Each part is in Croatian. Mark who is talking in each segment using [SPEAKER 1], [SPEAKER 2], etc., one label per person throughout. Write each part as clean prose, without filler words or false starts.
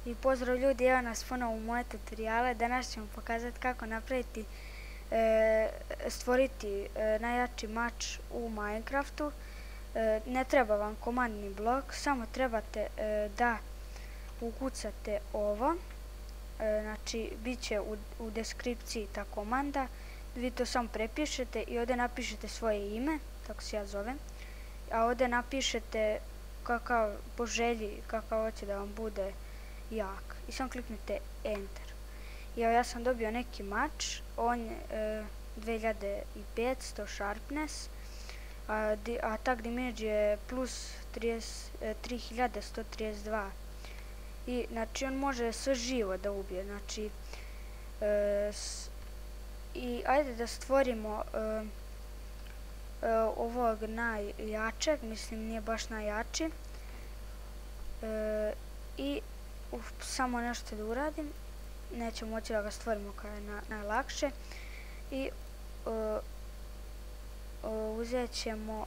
[SPEAKER 1] I pozdrav ljudi, evo nas ponovo u moje tutoriale. Danas ćemo pokazati kako napraviti, stvoriti najjači mač u Minecraftu. Ne treba vam komandni blok, samo trebate da ukucate ovo. Znači, bit će u deskripciji ta komanda. Vi to samo prepišete i ovdje napišete svoje ime, tako se ja zovem. A ovdje napišete kakav, po želji, kakav hoće da vam bude jak. I samo kliknite Enter. I evo ja sam dobio neki mač, on je 2500 sharpness, a attack damage je plus 3132. I znači on može sve živo da ubije, znači i ajde da stvorimo ovog najjačeg, mislim nije baš najjači, i samo nešto da uradim, nećemo moći da ga stvorimo kao je najlakše. I uzet ćemo,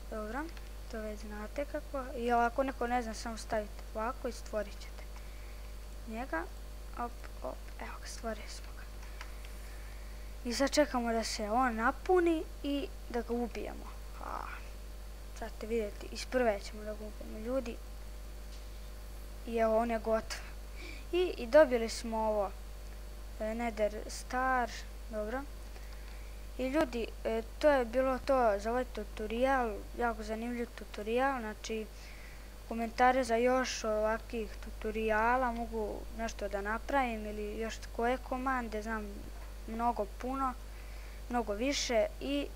[SPEAKER 1] dobro, to već znate kako, i ako neko ne zna, samo stavite ovako i stvorit ćete njega. Op, evo ga, stvorili smo ga. I sad čekamo da se on napuni i da ga ubijemo. Sad ćete vidjeti, iz prve ćemo da ga ubijemo, ljudi. I evo, on je gotov. I dobili smo ovo Nether Star, dobro. I ljudi, to je bilo to za ovaj tutorial, jako zanimljiv tutorial, znači komentare za još ovakvih tutoriala, mogu nešto da napravim ili još koje komande, znam mnogo više. I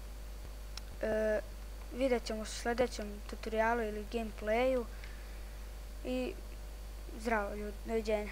[SPEAKER 1] vidjet ćemo u sljedećem tutorialu ili gameplayu. I zdravo ljudi, doviđenja.